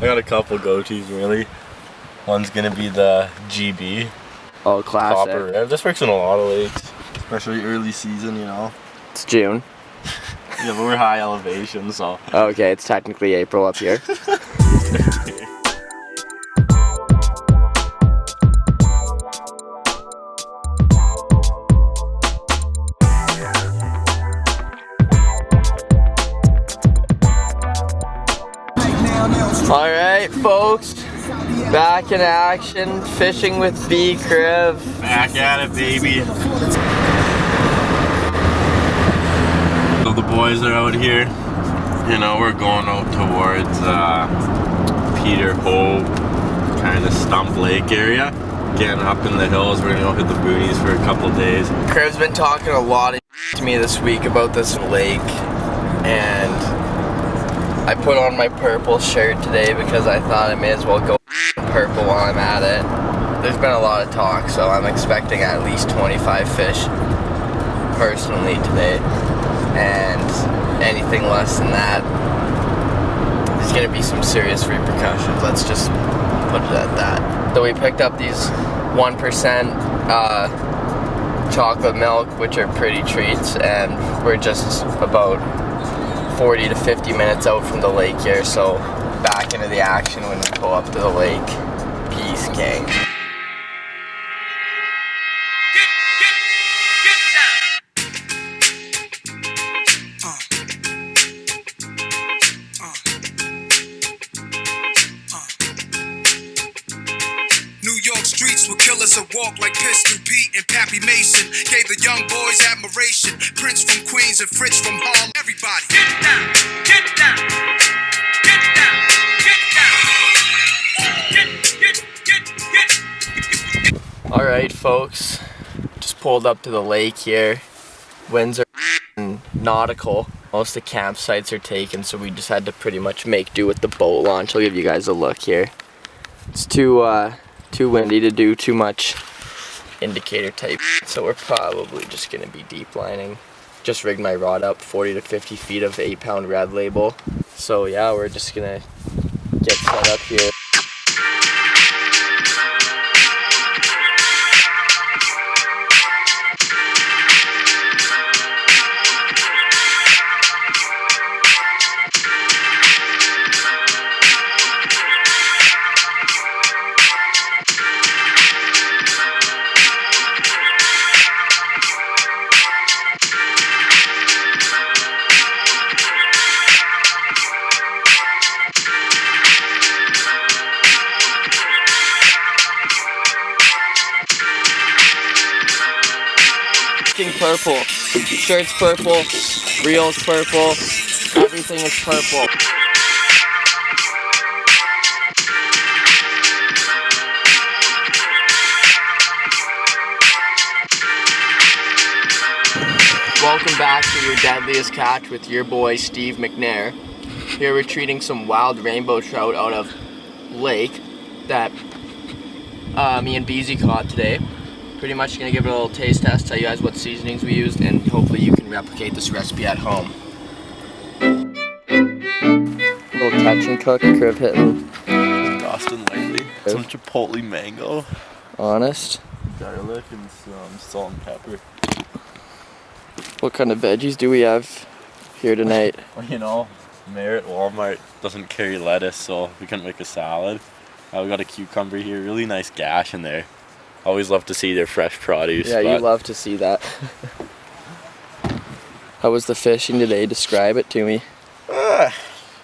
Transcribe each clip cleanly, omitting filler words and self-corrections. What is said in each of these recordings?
I got a couple go-tos really. One's gonna be the GB. Oh, classic. Copper Red. This works in a lot of lakes, especially early season, you know. It's June. Yeah, but we're high elevation, so. Okay, it's technically April up here. Alright, folks. Back in action, fishing with B-Crib. Back at it, baby. So the boys are out here. You know, we're going out towards Peter Hope, kind of Stump Lake area. Getting up in the hills, we're gonna go hit the boonies for a couple days. Crib's been talking a lot of to me this week about this lake, and I put on my purple shirt today because I thought I may as well go purple while I'm at it. There's been a lot of talk, so I'm expecting at least 25 fish personally today, and anything less than that, there's gonna be some serious repercussions. Let's just put it at that. So we picked up these 1% chocolate milk, which are pretty treats, and we're just about 40 to 50 minutes out from the lake here, so back into the action when we go up to the lake. Peace, gang. New York streets will killers that walk like Pistol Pete and Pappy Mason. Gave the young boys admiration. Prince from Queens and Fritz from Harlem. Everybody, get down, get down, get down, get down. Get. Alright, folks. Just pulled up to the lake here. Winds are nautical. Most of the campsites are taken, so we just had to pretty much make do with the boat launch. I'll give you guys a look here. It's too windy to do too much indicator type, so we're probably just gonna be deep lining. Just rigged my rod up 40 to 50 feet of 8-pound red label. So yeah, we're just gonna get set up here. Purple. Shirt's purple, reel's purple, everything is purple. Welcome back to your deadliest catch with your boy Steve McNair. Here we're treating some wild rainbow trout out of lake that me and Beezy caught today. Pretty much gonna give it a little taste test, tell you guys what seasonings we used, and hopefully you can replicate this recipe at home. Little touch and cook, crib hitting. Dustin lightly. Some chipotle mango. Honest. Garlic and some salt and pepper. What kind of veggies do we have here tonight? Well, you know, Merritt Walmart doesn't carry lettuce, so we couldn't make a salad. We got a cucumber here, really nice gash in there. Always love to see their fresh produce. Yeah, you love to see that. How was the fishing today? Describe it to me. Alright.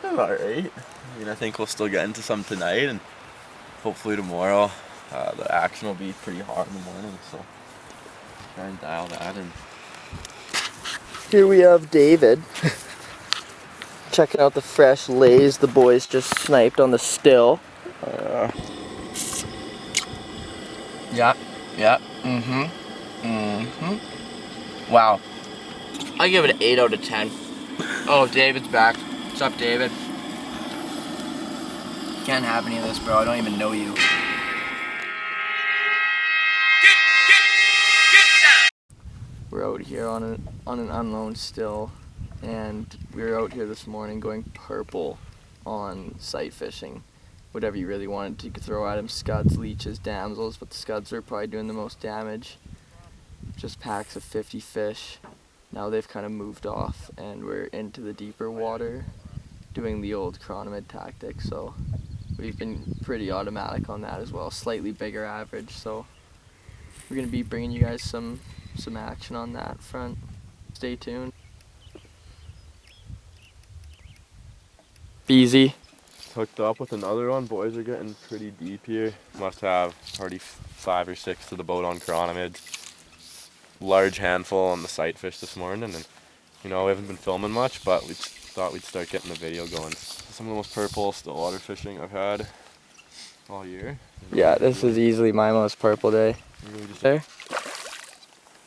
I mean, I think we'll still get into some tonight, and hopefully tomorrow the action will be pretty hot in the morning, so try and dial that in. Here we have David. Checking out the fresh lays the boys just sniped on the still. Yeah. Wow. I give it an 8 out of 10. Oh, David's back. What's up, David? Can't have any of this, bro. I don't even know you. We're out here on an unloaned still, and we were out here this morning going purple on sight fishing. whatever you really wanted, you could throw at them. Scuds, leeches, damsels, but the scuds are probably doing the most damage. Just packs of 50 fish. Now they've kind of moved off and we're into the deeper water doing the old chronomid tactic, so we've been pretty automatic on that as well. Slightly bigger average, so we're going to be bringing you guys some action on that front. Stay tuned. Easy. Hooked up with another one. Boys are getting pretty deep here. Must have already 5 or 6 to the boat on chironomids. Large handful on the sight fish this morning, and you know, we haven't been filming much, but we thought we'd start getting the video going. Some of the most purple Stillwater fishing I've had all year. Yeah, this is easily my most purple day. There.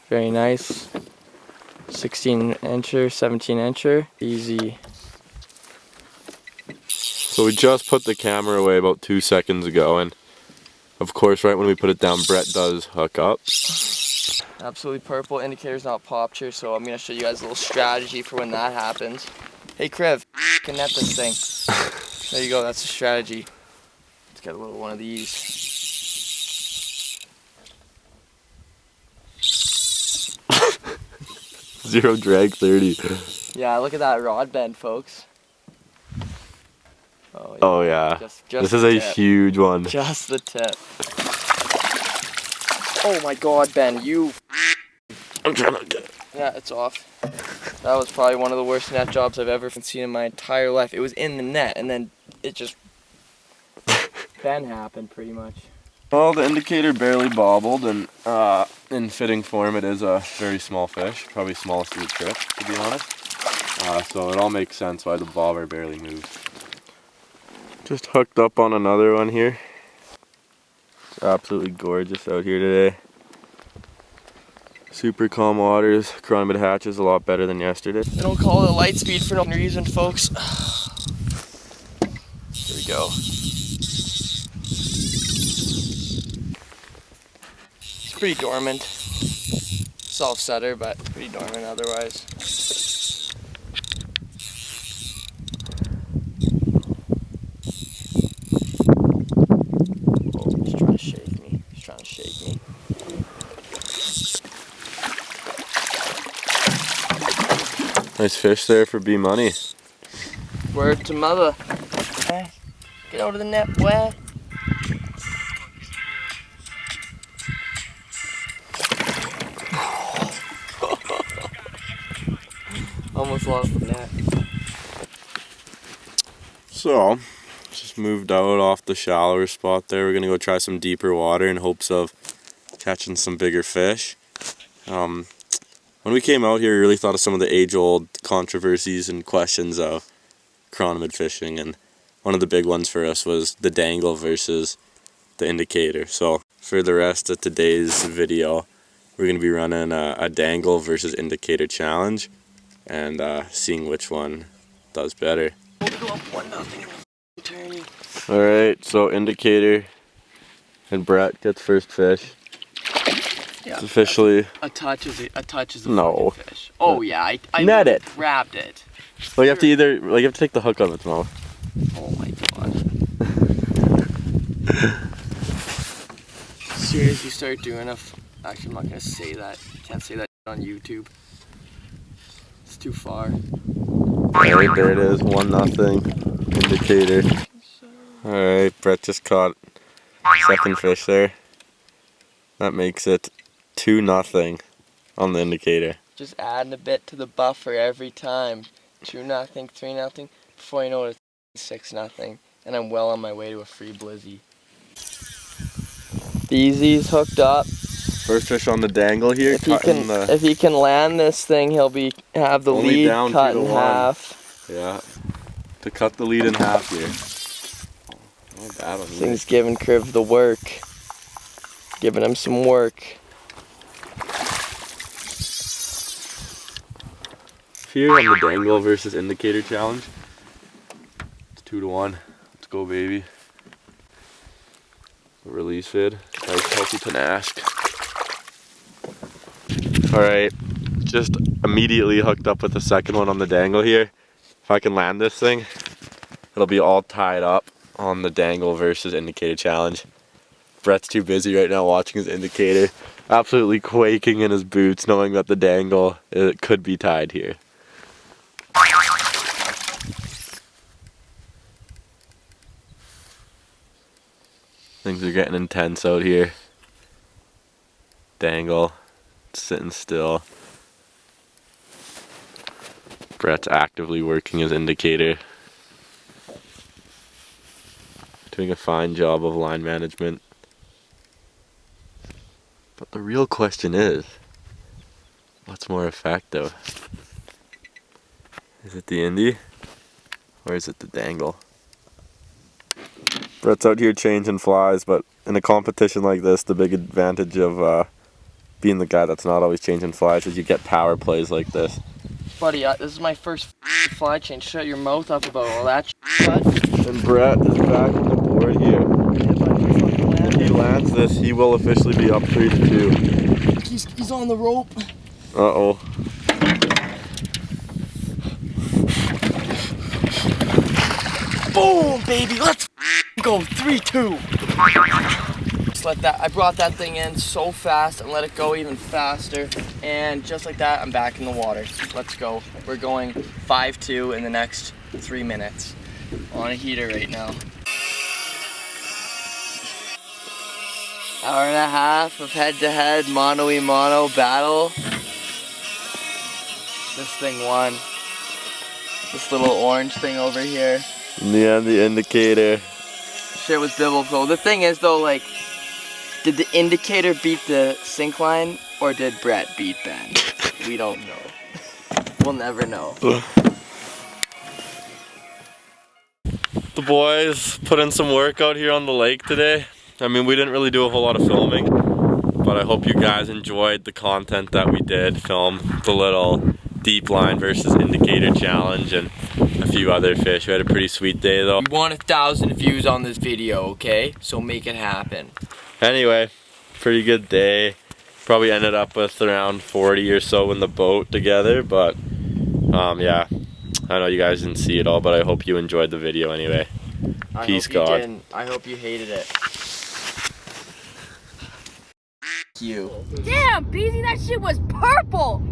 Very nice. 16 incher, 17 incher. Easy. So we just put the camera away about 2 seconds ago, and of course right when we put it down, Brett does hook up. Absolutely purple. Indicator's not popped here, so I'm going to show you guys a little strategy for when that happens. Hey Kriv, can net this thing. There you go, that's the strategy. Let's get a little one of these. Zero drag 30. Yeah, look at that rod bend, folks. Oh yeah. Oh, yeah. Just this is a huge one. Just the tip. Oh my god, Ben, you. I'm trying to get it. Yeah, it's off. That was probably one of the worst net jobs I've ever seen in my entire life. It was in the net, and then it just Ben happened pretty much. Well, the indicator barely bobbled, and in fitting form, it is a very small fish. Probably smallest of the trip, to be honest. So it all makes sense why the bobber barely moved. Just hooked up on another one here. It's absolutely gorgeous out here today. Super calm waters. Chironomid hatch is a lot better than yesterday. They don't call it a light speed for no reason, folks. Here we go. It's pretty dormant. Self-setter, but pretty dormant otherwise. He's trying to shake me. He's trying to shake me. Nice fish there for B money. Word to mother. Get out of the net, boy. Almost lost the net. So, just moved out off the shallower spot there. We're gonna go try some deeper water in hopes of catching some bigger fish. When we came out here, we really thought of some of the age-old controversies and questions of chironomid fishing, and one of the big ones for us was the dangle versus the indicator. So for the rest of today's video, we're going to be running a dangle versus indicator challenge and seeing which one does better. Alright, so indicator and Brett gets first fish. Yeah, it's officially a touch is a no fucking fish. Oh yeah, I net it. Grabbed it. Well, you have to either you have to take the hook out of its mouth. Oh my god. As soon as you start doing actually I'm not gonna say that. Can't say that on YouTube. It's too far. Alright, there it is, 1-0 indicator. Alright, Brett just caught second fish there. That makes it 2-0 on the indicator. Just adding a bit to the buffer every time. 2-0, 3-0. Before you know it, it's 6-0. And I'm well on my way to a free blizzy. Easy's hooked up. First fish on the dangle here. If he can land this thing, he'll have the lead cut in half. Yeah, to cut the lead in half here. Not bad on Thing's giving Kriv the work. Giving him some work. Here on the dangle versus indicator challenge, it's 2-1. Let's go, baby. Release vid. Nice healthy panache. Alright, just immediately hooked up with the second one on the dangle here. If I can land this thing, it'll be all tied up. on the dangle versus indicator challenge. Brett's too busy right now watching his indicator, absolutely quaking in his boots knowing that the dangle it could be tied here. Things are getting intense out here. Dangle, sitting still. Brett's actively working his indicator. Doing a fine job of line management. But the real question is, what's more effective? Is it the Indy or is it the dangle? Brett's out here changing flies, but in a competition like this, the big advantage of being the guy that's not always changing flies is you get power plays like this. Buddy, this is my first fly change. Shut your mouth up about all that bud. And Brett is back on the board here. If he lands this, he will officially be up 3-2. He's on the rope. Uh-oh. Boom, baby. Let's go 3-2. Just let that. I brought that thing in so fast and let it go even faster. And just like that, I'm back in the water. Let's go. We're going 5-2 in the next 3 minutes. On a heater right now. Hour and a half of head-to-head mono-y-mono battle. This thing won. This little orange thing over here. In the end, the indicator. Shit was biblical. The thing is though, like, did the indicator beat the sink line or did Brett beat Ben? We don't know. We'll never know. The boys put in some work out here on the lake today. I mean, we didn't really do a whole lot of filming, but I hope you guys enjoyed the content that we did film. The little deep line versus indicator challenge and a few other fish. We had a pretty sweet day though. We want 1,000 views on this video, okay? So make it happen. Anyway, pretty good day. Probably ended up with around 40 or so in the boat together, but yeah. I know you guys didn't see it all, but I hope you enjoyed the video anyway. Peace, God. I hope you hated it. You. Damn, Beezy, that shit was purple!